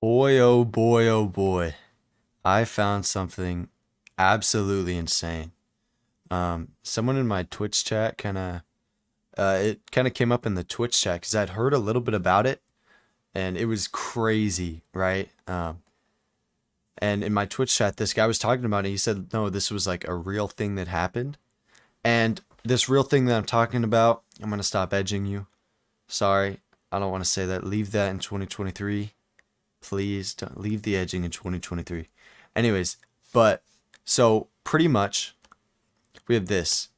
Boy, oh boy, oh boy. I found something absolutely insane. Someone in my Twitch chat it kind of came up in the Twitch chat because I'd heard a little bit about it and it was crazy, right? And in my Twitch chat, this guy was talking about it. He said, no, this was like a real thing that happened. And this real thing that I'm talking about, I'm going to stop edging you. Sorry, I don't want to say that. Leave that in 2023. Please don't leave the edging in 2023. Anyways, but so pretty much we have this.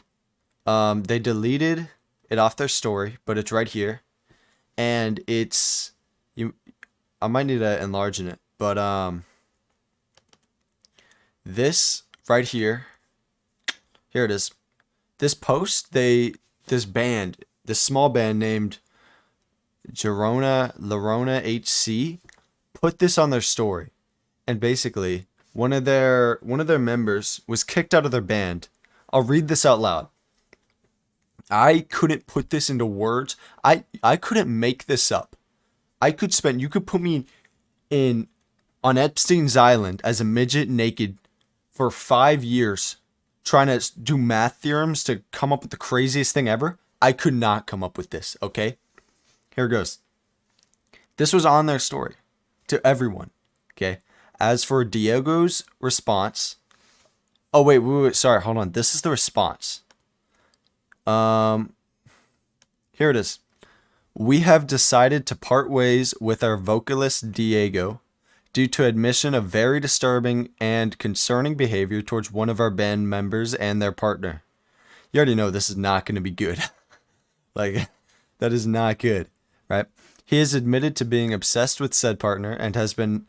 They deleted it off their story, but it's right here, and it's you. I might need to enlarge it, but this right here, here it is. This post, this small band named Gerona Lerona HC, put this on their story, and basically one of their members was kicked out of their band. I'll read this out loud. I couldn't put this into words. I couldn't make this up. You could put me in on Epstein's island as a midget naked for 5 years trying to do math theorems to come up with the craziest thing ever. I could not come up with this, okay? Here it goes. This was on their story to everyone, okay? As for Diego's response, oh wait, sorry, hold on. This is the response. Um, Here it is. We have decided to part ways with our vocalist Diego due to admission of very disturbing and concerning behavior towards one of our band members and their partner. You already know this is not going to be good. Like, that is not good, right? He has admitted to being obsessed with said partner and has been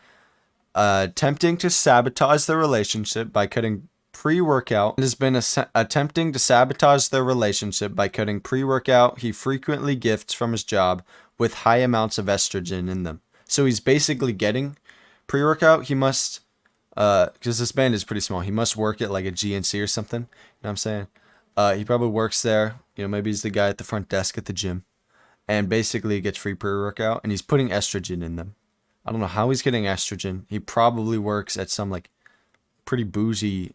attempting to sabotage their relationship by cutting pre-workout. It has been attempting to sabotage their relationship by cutting pre-workout he frequently gifts from his job with high amounts of estrogen in them. So he's basically getting pre-workout. He must, because this band is pretty small, he must work at like a GNC or something. You know what I'm saying? He probably works there. You know, maybe he's the guy at the front desk at the gym. And basically he gets free pre-workout and he's putting estrogen in them. I don't know how he's getting estrogen. He probably works at some like pretty bougie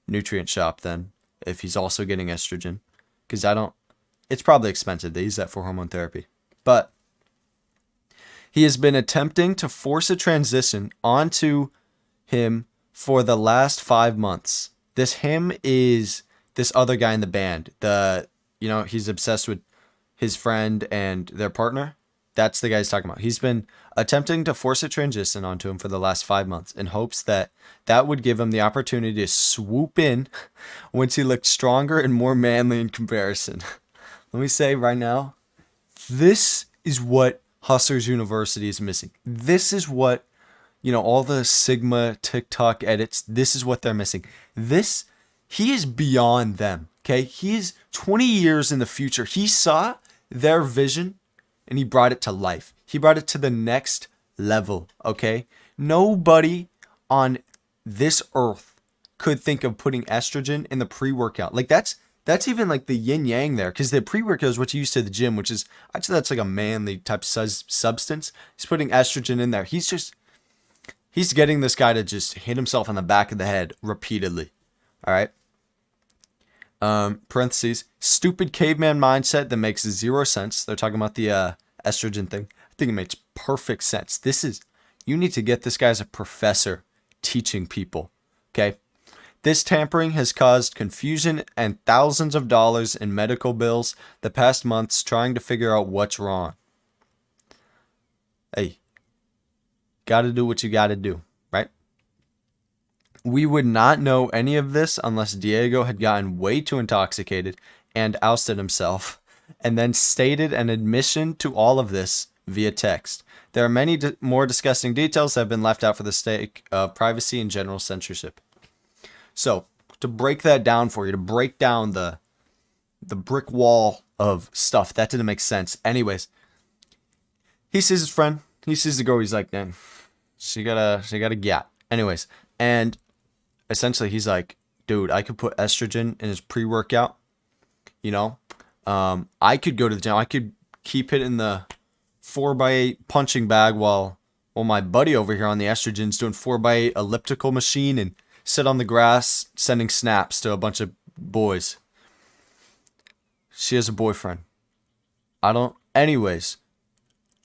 nutrient shop then if he's also getting estrogen, because it's probably expensive. They use that for hormone therapy. But he has been attempting to force a transition onto him for the last 5 months. This him is this other guy in the band. He's obsessed with his friend and their partner. That's the guy he's talking about. He's been attempting to force a transition onto him for the last 5 months in hopes that would give him the opportunity to swoop in once he looked stronger and more manly in comparison. Let me say right now, this is what Hustlers University is missing. This is what, all the Sigma TikTok edits, this is what they're missing. He is beyond them, okay? He is 20 years in the future. He saw their vision and he brought it to life. He brought it to the next level, okay? Nobody on this earth could think of putting estrogen in the pre-workout. Like that's even like the yin yang there, because the pre-workout is what you use to the gym, which is actually that's like a manly type substance. He's putting estrogen in there. He's getting this guy to just hit himself on the back of the head repeatedly. All right. Parentheses, stupid caveman mindset that makes zero sense. They're talking about the estrogen thing. I think it makes perfect sense. You need to get this guy as a professor teaching people. Okay. This tampering has caused confusion and thousands of dollars in medical bills the past months trying to figure out what's wrong. Hey, gotta do what you gotta do, right? We would not know any of this unless Diego had gotten way too intoxicated and ousted himself, and then stated an admission to all of this via text. There are many more disgusting details that have been left out for the sake of privacy and general censorship. So, to break that down for you, to break down the brick wall of stuff, that didn't make sense. Anyways, he sees his friend, he sees the girl, he's like, man, she got a gat. Anyways, and essentially he's like, dude, I could put estrogen in his pre-workout, I could go to the gym, I could keep it in the 4x8 punching bag while Well, my buddy over here on the estrogen's doing 4x8 elliptical machine and sit on the grass sending snaps to a bunch of boys. She has a boyfriend. I don't. Anyways,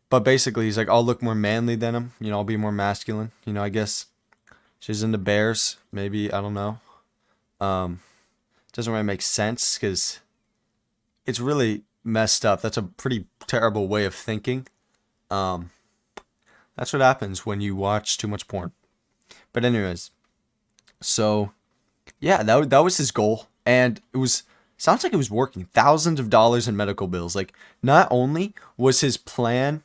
but basically, he's like, I'll look more manly than him. You know, I'll be more masculine. You know, I guess she's into bears. Maybe, I don't know. Doesn't really make sense because it's really messed up. That's a pretty terrible way of thinking. That's what happens when you watch too much porn. But anyways, so yeah, that was his goal, and it was sounds like it was working. Thousands of dollars in medical bills. Like, not only was his plan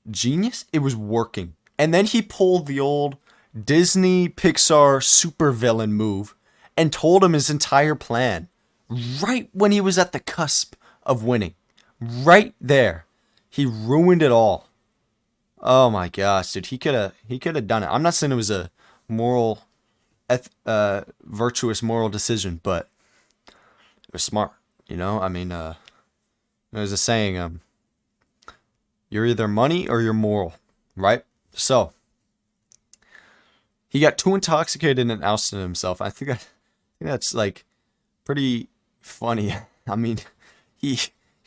genius, it was working. And then he pulled the old Disney Pixar supervillain move and told him his entire plan right when he was at the cusp of winning. Right there. He ruined it all. Oh my gosh, dude, he could have done it. I'm not saying it was a virtuous moral decision, but it was smart. You know, I mean, there's a saying, you're either money or you're moral, right? So he got too intoxicated and ousted himself. I think that's like pretty funny. I mean, he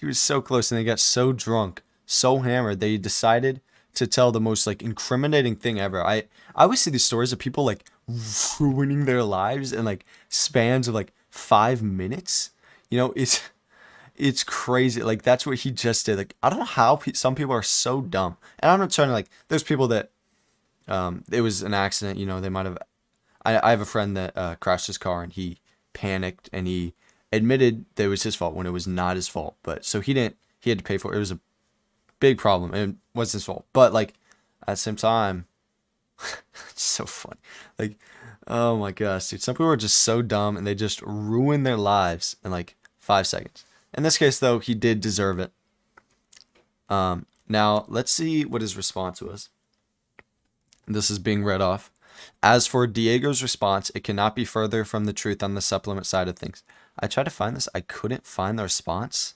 was so close, and they got so drunk, so hammered, they decided to tell the most like incriminating thing ever. I always see these stories of people like ruining their lives in like spans of like 5 minutes. You know, it's crazy. Like, that's what he just did. Like, I don't know how some people are so dumb. And I'm not trying to like. There's people that it was an accident. You know, they might have. I have a friend that crashed his car, and he panicked, and he admitted that it was his fault when it was not his fault. But so he had to pay for it. It was a big problem, and it wasn't his fault. But like, at the same time, it's so funny. Like, oh my gosh, dude. Some people are just so dumb, and they just ruin their lives in like 5 seconds. In this case, though, he did deserve it. Now, let's see what his response was. This is being read off. As for Diego's response, it cannot be further from the truth on the supplement side of things. I tried to find this. I couldn't find the response.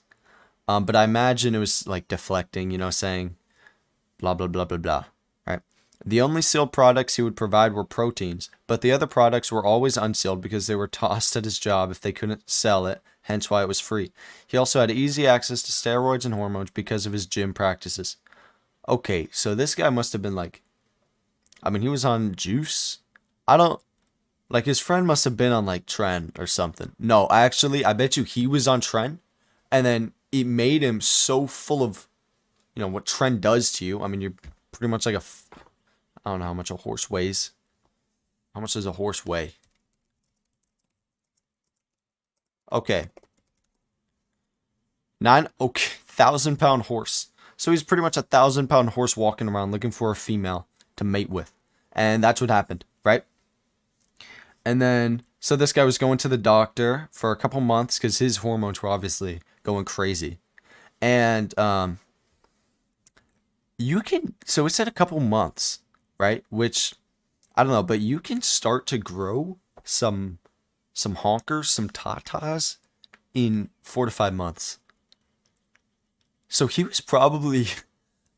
But I imagine it was like deflecting, you know, saying blah, blah, blah, blah, blah. Right? The only sealed products he would provide were proteins, but the other products were always unsealed because they were tossed at his job if they couldn't sell it, hence why it was free. He also had easy access to steroids and hormones because of his gym practices. Okay, so this guy must have been like, I mean, he was on juice. Like, his friend must have been on like Tren or something. No, I bet you he was on Tren, and then it made him so full of, you know, what Tren does to you. I mean, you're pretty much like I don't know how much a horse weighs. How much does a horse weigh? Okay. 1,000-pound horse. So he's pretty much 1,000-pound horse walking around looking for a female to mate with. And that's what happened, right? And then, so this guy was going to the doctor for a couple months because his hormones were obviously going crazy. And so it's at a couple months, right? Which, I don't know, but you can start to grow some honkers, some tatas in 4 to 5 months. So he was probably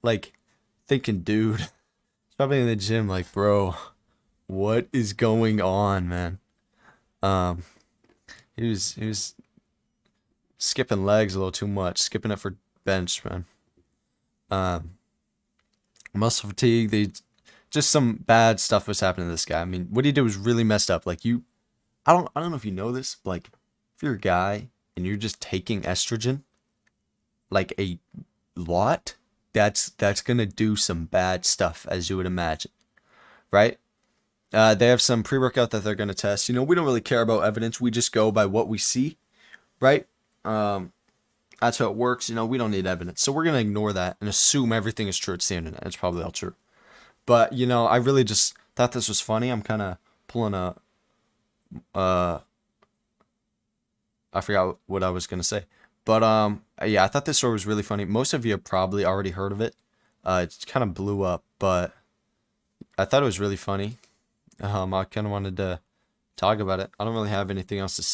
like thinking, dude, he's probably in the gym like, bro, what is going on, man? He was skipping legs a little too much, skipping it for bench, man. Muscle fatigue, just some bad stuff was happening to this guy. I mean, what he did was really messed up. Like, I don't know if you know this, but like, if you're a guy and you're just taking estrogen like a lot, that's gonna do some bad stuff, as you would imagine, right? They have some pre-workout that they're gonna test. You know, we don't really care about evidence. We just go by what we see, right? That's how it works. You know, we don't need evidence, so we're gonna ignore that and assume everything is true. It's the internet. It's probably all true. But you know, I really just thought this was funny. I'm kind of pulling a I forgot what I was gonna say. But yeah, I thought this story was really funny. Most of you have probably already heard of it. It kind of blew up, but I thought it was really funny. I kind of wanted to talk about it. I don't really have anything else to say.